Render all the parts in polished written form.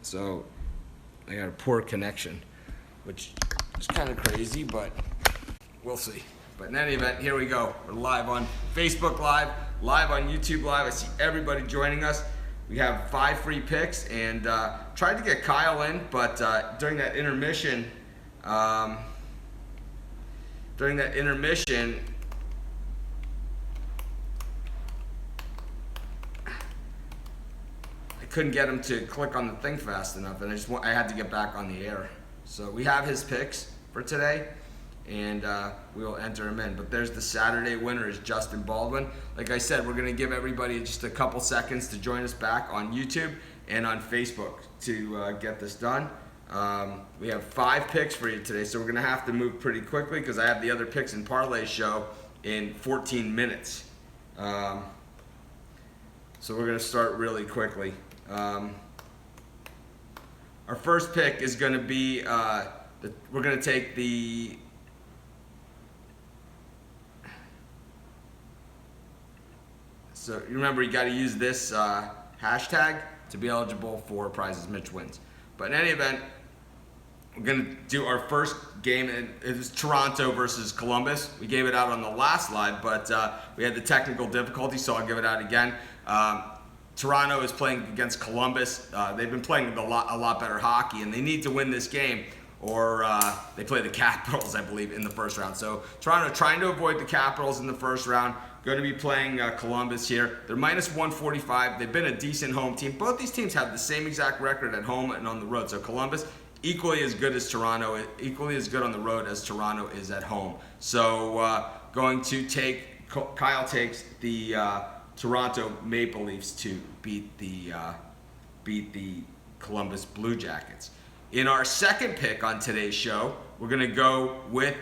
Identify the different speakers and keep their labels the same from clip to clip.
Speaker 1: so I got a poor connection, which is kind of crazy, but we'll see. But in any event, here we go. We're live on Facebook Live, live on YouTube Live. I see everybody joining us. We have 5 free picks, and tried to get Kyle in, but during that intermission, I couldn't get him to click on the thing fast enough, and I had to get back on the air. So we have his picks for today, and we will enter him in. But there's the Saturday winner, is Justin Baldwin. Like I said, we're going to give everybody just a couple seconds to join us back on YouTube and on Facebook to get this done. We have 5 picks for you today, so we're going to have to move pretty quickly because I have the other picks and parlay show in 14 minutes. So we're going to start really quickly. Our first pick is going to be, we're going to take the so you remember, you got to use this hashtag to be eligible for prizes Mitch wins. But in any event, we're going to do our first game, and it was Toronto versus Columbus. We gave it out on the last live, but we had the technical difficulty, so I'll give it out again. Toronto is playing against Columbus. They've been playing a lot better hockey, and they need to win this game, or they play the Capitals, I believe, in the first round. So Toronto trying to avoid the Capitals in the first round. Going to be playing Columbus here. They're minus 145. They've been a decent home team. Both these teams have the same exact record at home and on the road. So Columbus, equally as good as Toronto, equally as good on the road as Toronto is at home. So going to take, Kyle takes the Toronto Maple Leafs to beat the Columbus Blue Jackets. In our second pick on today's show, we're going to go with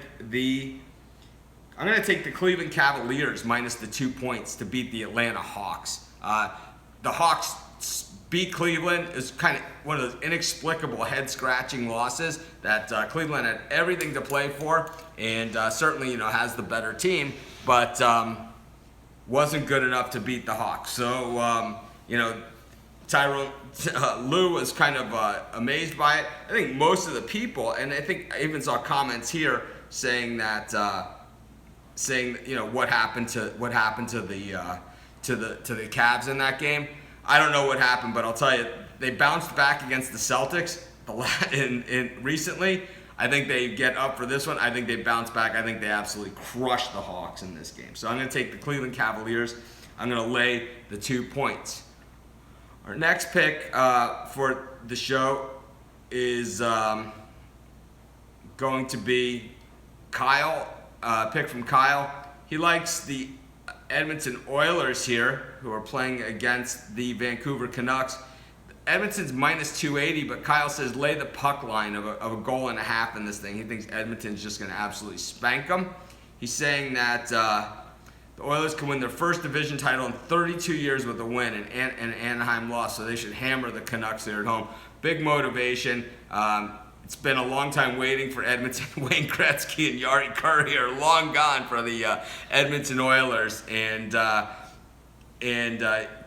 Speaker 1: I'm going to take the Cleveland Cavaliers minus the 2 points to beat the Atlanta Hawks. The Hawks beat Cleveland. Is kind of one of those inexplicable head-scratching losses that Cleveland had everything to play for, and certainly has the better team, but wasn't good enough to beat the Hawks. So Tyronn Lue was kind of amazed by it. I think most of the people, and I think I even saw comments here saying that. What happened to the Cavs in that game. I don't know what happened, but I'll tell you, they bounced back against the Celtics recently. I think they get up for this one. I think they bounce back. I think they absolutely crushed the Hawks in this game. So I'm going to take the Cleveland Cavaliers. I'm going to lay the 2 points. Our next pick for the show is going to be Kyle. Pick from Kyle. He likes the Edmonton Oilers here, who are playing against the Vancouver Canucks. Edmonton's minus 280, but Kyle says lay the puck line of a goal and a half in this thing. He thinks Edmonton's just going to absolutely spank them. He's saying that the Oilers can win their first division title in 32 years with a win, and Anaheim lost, so they should hammer the Canucks there at home. Big motivation. It's been a long time waiting for Edmonton. Wayne Gretzky and Yari Curry are long gone for the Edmonton Oilers, and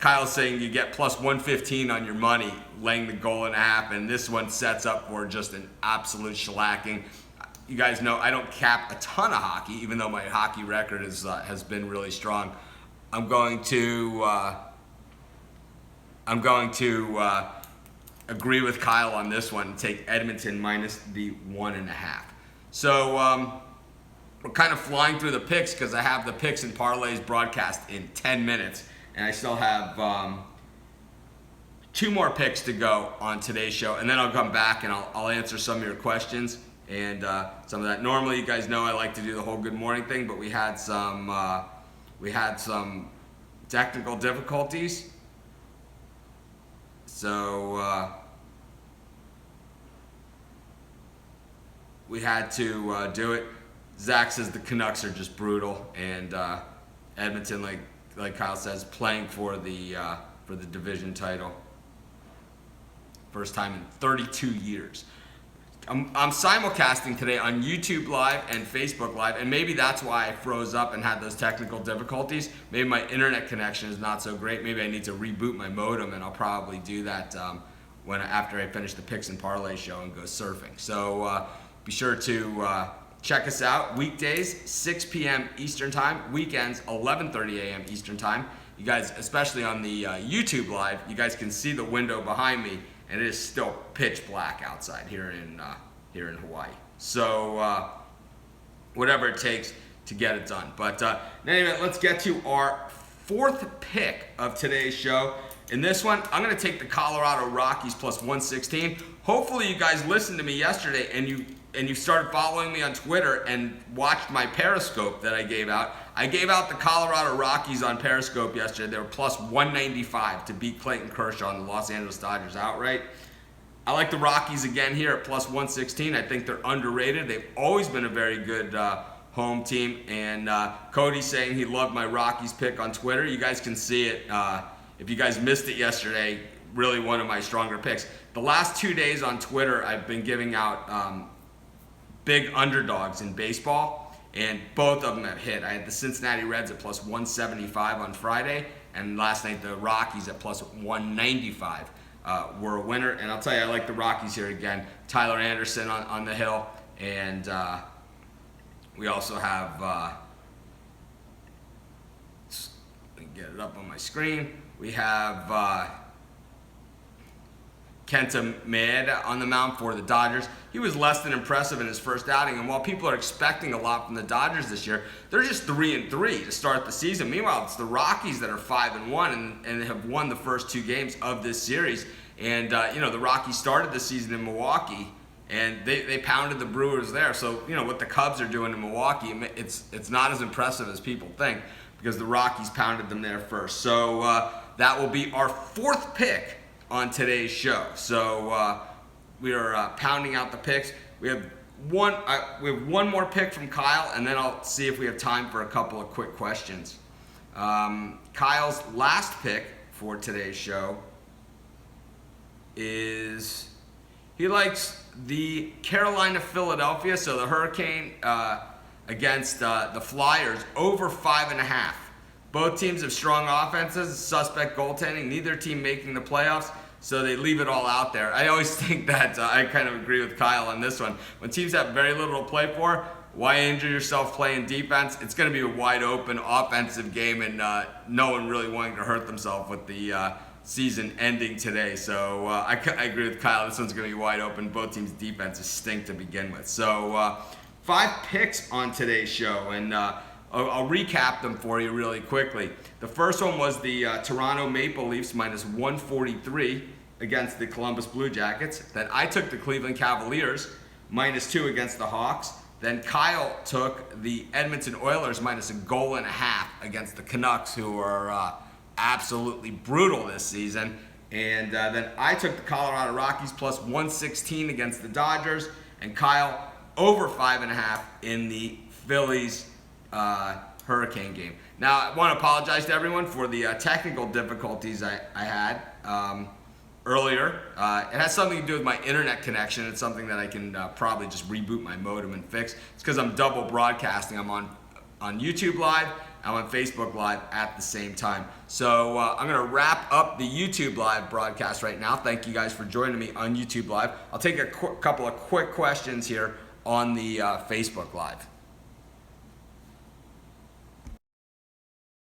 Speaker 1: Kyle's saying you get plus 115 on your money laying the goal and a half, and this one sets up for just an absolute shellacking. You guys know I don't cap a ton of hockey, even though my hockey record has been really strong. I'm going to agree with Kyle on this one and take Edmonton minus the 1.5. So we're kind of flying through the picks because I have the picks and parlays broadcast in 10 minutes, and I still have 2 more picks to go on today's show, and then I'll come back and I'll answer some of your questions and some of that. Normally, you guys know I like to do the whole good morning thing, but we had some technical difficulties. So we had to do it. Zach says the Canucks are just brutal, and Edmonton, like Kyle says, playing for the division title. First time in 32 years. I'm simulcasting today on YouTube Live and Facebook Live, and maybe that's why I froze up and had those technical difficulties. Maybe my internet connection is not so great. Maybe I need to reboot my modem, and I'll probably do that after I finish the Picks and Parlay show and go surfing. So be sure to check us out. Weekdays, 6 p.m. Eastern Time. Weekends, 11:30 a.m. Eastern Time. You guys, especially on the YouTube Live, you guys can see the window behind me, and it is still pitch black outside here in Hawaii. So whatever it takes to get it done. But anyway, let's get to our fourth pick of today's show. In this one, I'm going to take the Colorado Rockies plus 116. Hopefully you guys listened to me yesterday and you started following me on Twitter and watched my Periscope that I gave out. I gave out the Colorado Rockies on Periscope yesterday. They were plus 195 to beat Clayton Kershaw and the Los Angeles Dodgers outright. I like the Rockies again here at plus 116. I think they're underrated. They've always been a very good home team. And Cody's saying he loved my Rockies pick on Twitter. You guys can see it. If you guys missed it yesterday, really one of my stronger picks. The last 2 days on Twitter, I've been giving out big underdogs in baseball, and both of them have hit. I had the Cincinnati Reds at plus 175 on Friday, and last night the Rockies at plus 195 were a winner. And I'll tell you, I like the Rockies here again. Tyler Anderson on the hill, and we also have, let me get it up on my screen. We have Kenta Maeda on the mound for the Dodgers. He was less than impressive in his first outing, and while people are expecting a lot from the Dodgers this year, they're just 3-3 to start the season. Meanwhile, it's the Rockies that are 5-1 and have won the first 2 games of this series. And the Rockies started the season in Milwaukee, and they pounded the Brewers there. So what the Cubs are doing in Milwaukee, it's not as impressive as people think, because the Rockies pounded them there first. So that will be our fourth pick on today's show. So we are pounding out the picks. We have one more pick from Kyle, and then I'll see if we have time for a couple of quick questions. Kyle's last pick for today's show is he likes the Carolina-Philadelphia, so the Hurricane against the Flyers, over 5.5. Both teams have strong offenses, suspect goaltending, neither team making the playoffs, so they leave it all out there. I always think that I kind of agree with Kyle on this one. When teams have very little to play for, why injure yourself playing defense? It's going to be a wide open offensive game, and no one really wanting to hurt themselves with the season ending today. So I agree with Kyle. This one's going to be wide open. Both teams' defenses stink to begin with. So 5 picks on today's show, and I'll recap them for you really quickly. The first one was the Toronto Maple Leafs minus 143 against the Columbus Blue Jackets. Then I took the Cleveland Cavaliers minus 2 against the Hawks. Then Kyle took the Edmonton Oilers minus 1.5 goals against the Canucks, who are absolutely brutal this season. And then I took the Colorado Rockies plus 116 against the Dodgers, and Kyle over 5.5 in the Phillies Hurricane game. Now, I want to apologize to everyone for the technical difficulties I had earlier. It has something to do with my internet connection. It's something that I can probably just reboot my modem and fix. It's because I'm double broadcasting. I'm on YouTube Live. I'm on Facebook Live at the same time. So I'm going to wrap up the YouTube Live broadcast right now. Thank you guys for joining me on YouTube Live. I'll take a couple of quick questions here on the Facebook Live.